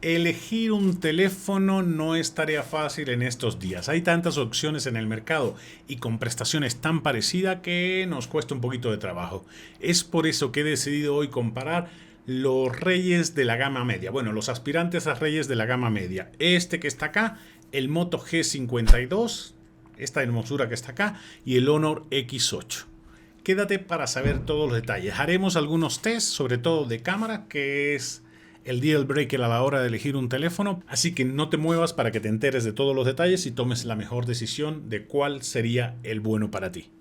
Elegir un teléfono no es tarea fácil en estos días. Hay tantas opciones en el mercado y con prestaciones tan parecidas que nos cuesta un poquito de trabajo. Es por eso que he decidido hoy comparar los reyes de la gama media. Bueno, los aspirantes a reyes de la gama media. Este que está acá, el Moto G52, esta hermosura que está acá, y el Honor X8. Quédate para saber todos los detalles. Haremos algunos tests, sobre todo de cámara, que es el deal breaker a la hora de elegir un teléfono, así que no te muevas para que te enteres de todos los detalles y tomes la mejor decisión de cuál sería el bueno para ti.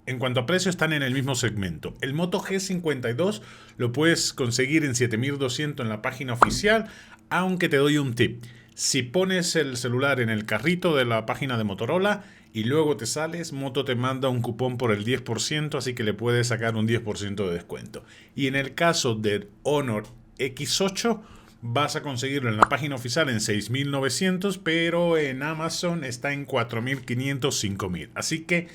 En cuanto a precio, están en el mismo segmento. El Moto G52 lo puedes conseguir en 7.200 en la página oficial, aunque te doy un tip. Si pones el celular en el carrito de la página de Motorola y luego te sales, Moto te manda un cupón por el 10%, así que le puedes sacar un 10% de descuento. Y en el caso del Honor X8, vas a conseguirlo en la página oficial en 6.900, pero en Amazon está en 4.500, 5.000. Así que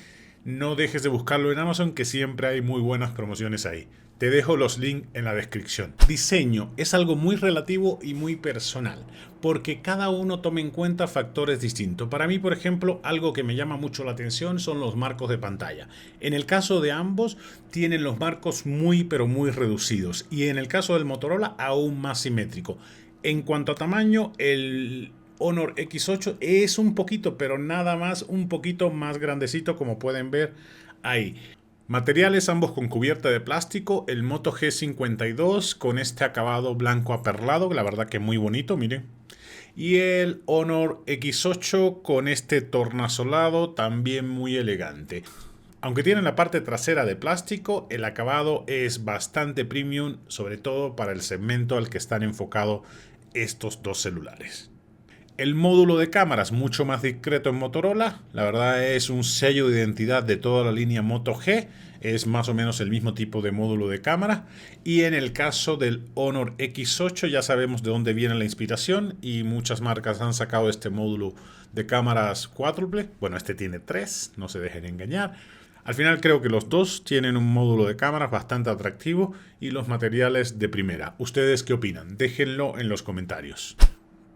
no dejes de buscarlo en Amazon, que siempre hay muy buenas promociones ahí. Te dejo los links en la descripción. Diseño es algo muy relativo y muy personal, porque cada uno toma en cuenta factores distintos. Para mí, por ejemplo, algo que me llama mucho la atención son los marcos de pantalla. En el caso de ambos, tienen los marcos muy pero muy reducidos, y en el caso del Motorola, aún más simétrico. En cuanto a tamaño, el Honor X8 es un poquito, pero nada más, un poquito más grandecito, como pueden ver ahí. Materiales ambos con cubierta de plástico. El Moto G52 con este acabado blanco aperlado, la verdad que muy bonito, miren. Y el Honor X8 con este tornasolado, también muy elegante. Aunque tiene la parte trasera de plástico, el acabado es bastante premium, sobre todo para el segmento al que están enfocados estos dos celulares. El módulo de cámaras mucho más discreto en Motorola, la verdad es un sello de identidad de toda la línea Moto G, es más o menos el mismo tipo de módulo de cámara. Y en el caso del Honor X8 ya sabemos de dónde viene la inspiración y muchas marcas han sacado este módulo de cámaras cuádruple. Bueno, este tiene 3, no se dejen engañar. Al final creo que los dos tienen un módulo de cámaras bastante atractivo y los materiales de primera. ¿Ustedes qué opinan? Déjenlo en los comentarios.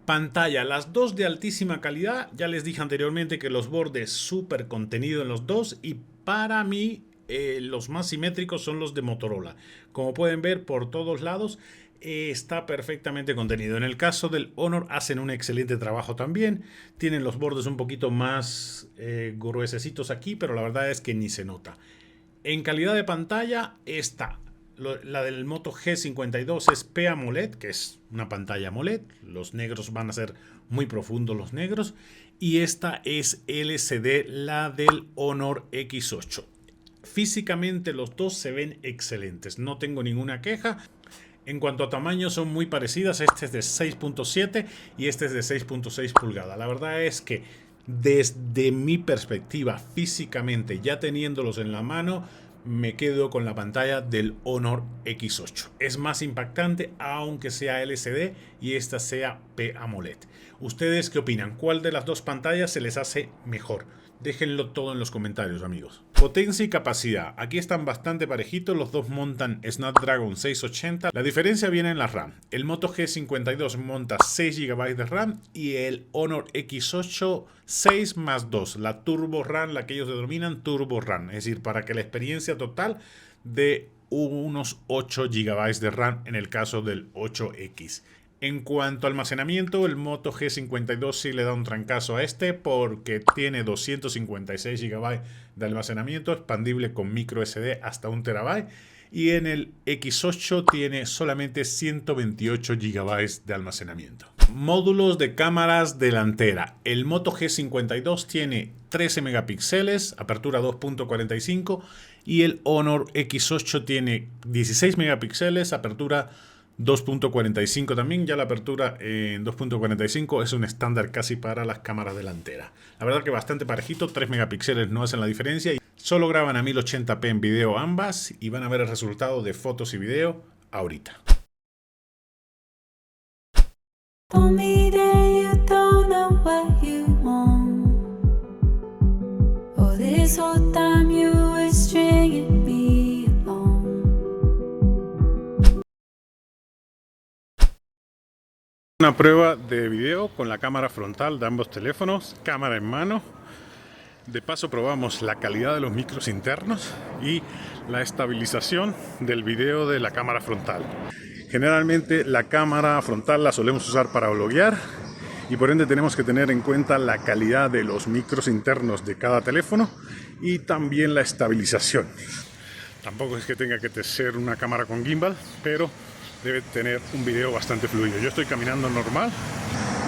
Pantalla, las dos de altísima calidad. Ya les dije anteriormente que los bordes súper contenido en los dos, y para mí los más simétricos son los de Motorola. Como pueden ver, por todos lados está perfectamente contenido. En el caso del Honor hacen un excelente trabajo también. Tienen los bordes un poquito más gruesecitos aquí, pero la verdad es que ni se nota. En calidad de pantalla está. La del Moto G52 es P-AMOLED, que es una pantalla AMOLED. Los negros van a ser muy profundos, los negros. Y esta es LCD, la del Honor X8. Físicamente los dos se ven excelentes, no tengo ninguna queja. En cuanto a tamaño son muy parecidas, este es de 6.7 y este es de 6.6 pulgadas. La verdad es que desde mi perspectiva, físicamente, ya teniéndolos en la mano, me quedo con la pantalla del Honor X8. Es más impactante, aunque sea LCD y esta sea P-AMOLED. ¿Ustedes qué opinan? ¿Cuál de las dos pantallas se les hace mejor? Déjenlo todo en los comentarios, amigos. Potencia y capacidad. Aquí están bastante parejitos. Los dos montan Snapdragon 680. La diferencia viene en la RAM. El Moto G52 monta 6 GB de RAM y el Honor X8 6 más 2. La Turbo RAM, la que ellos denominan Turbo RAM. Es decir, para que la experiencia total de unos 8 GB de RAM en el caso del 8X. En cuanto a almacenamiento, el Moto G52 sí le da un trancazo a este porque tiene 256 GB de almacenamiento expandible con micro SD hasta 1 TB, y en el X8 tiene solamente 128 GB de almacenamiento. Módulos de cámaras delantera. El Moto G52 tiene 13 megapíxeles, apertura 2.45, y el Honor X8 tiene 16 megapíxeles, apertura 2.45 también. Ya la apertura en 2.45 es un estándar casi para las cámaras delanteras. La verdad que bastante parejito, 3 megapíxeles no hacen la diferencia. Solo graban a 1080p en video ambas y van a ver el resultado de fotos y video ahorita. Una prueba de video con la cámara frontal de ambos teléfonos, cámara en mano. De paso probamos la calidad de los micros internos y la estabilización del video de la cámara frontal. Generalmente la cámara frontal la solemos usar para vloguear y por ende tenemos que tener en cuenta la calidad de los micros internos de cada teléfono y también la estabilización. Tampoco es que tenga que ser una cámara con gimbal, pero debe tener un video bastante fluido. Yo estoy caminando normal.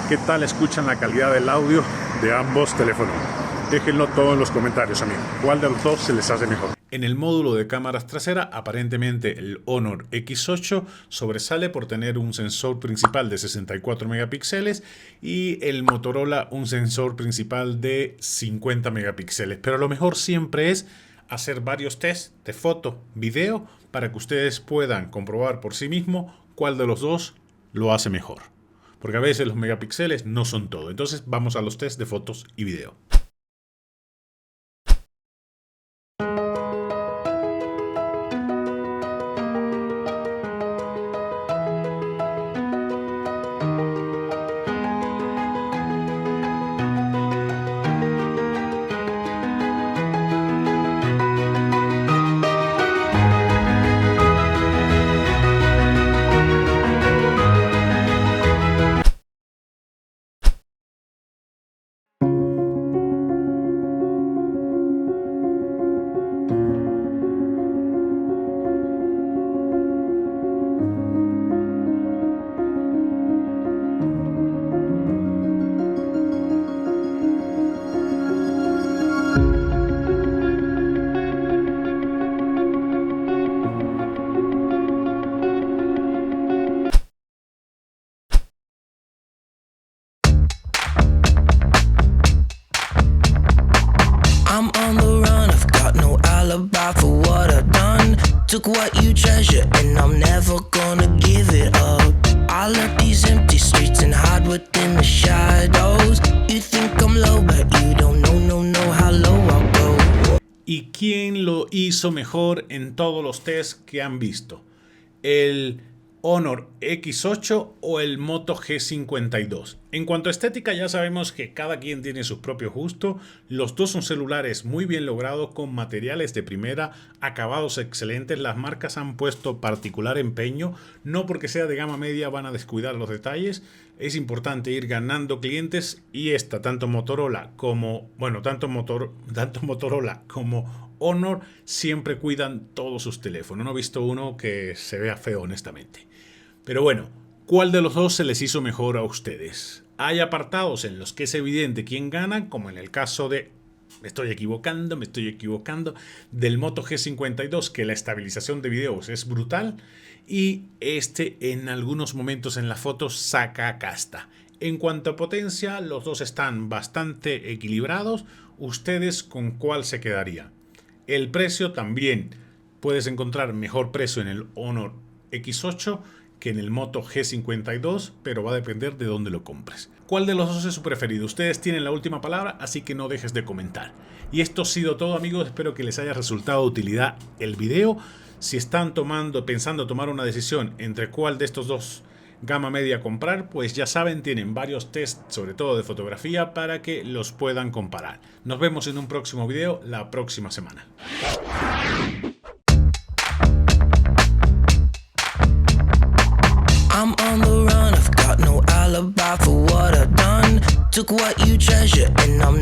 ¿Qué tal escuchan la calidad del audio de ambos teléfonos? Déjenlo todo en los comentarios, amigos. ¿Cuál de los dos se les hace mejor? En el módulo de cámaras trasera, aparentemente el Honor X8 sobresale por tener un sensor principal de 64 megapíxeles y el Motorola un sensor principal de 50 megapíxeles. Pero lo mejor siempre es hacer varios tests de foto, video, para que ustedes puedan comprobar por sí mismos cuál de los dos lo hace mejor. Porque a veces los megapíxeles no son todo. Entonces vamos a los tests de fotos y video. I'm on the run, I've got no alibi for what I've done. Took what you treasure and I'm never gonna give it up. I left these empty streets and hide within the shadows. You think I'm low, but you don't know how low I'll go. ¿Y quién lo hizo mejor en todos los tests que han visto? ¿El Honor X8 o el Moto G52? En cuanto a estética, ya sabemos que cada quien tiene su propio gusto. Los dos son celulares muy bien logrados, con materiales de primera, acabados excelentes. Las marcas han puesto particular empeño. No porque sea de gama media van a descuidar los detalles. Es importante ir ganando clientes y tanto Motorola como Honor siempre cuidan todos sus teléfonos. No he visto uno que se vea feo, honestamente. Pero bueno, ¿cuál de los dos se les hizo mejor a ustedes? Hay apartados en los que es evidente quién gana, como en el caso de, me estoy equivocando, del Moto G52, que la estabilización de videos es brutal y en algunos momentos en las fotos saca casta. En cuanto a potencia, los dos están bastante equilibrados. ¿Ustedes con cuál se quedarían? El precio también. Puedes encontrar mejor precio en el Honor X8 que en el Moto G52, pero va a depender de dónde lo compres. ¿Cuál de los dos es su preferido? Ustedes tienen la última palabra, así que no dejes de comentar. Y esto ha sido todo, amigos. Espero que les haya resultado de utilidad el video. Si están pensando tomar una decisión entre cuál de estos dos gama media comprar, pues ya saben, tienen varios tests, sobre todo de fotografía, para que los puedan comparar. Nos vemos en un próximo video la próxima semana. I'm on the run, I've got no alibi for what I've done. Took what you treasure and I'm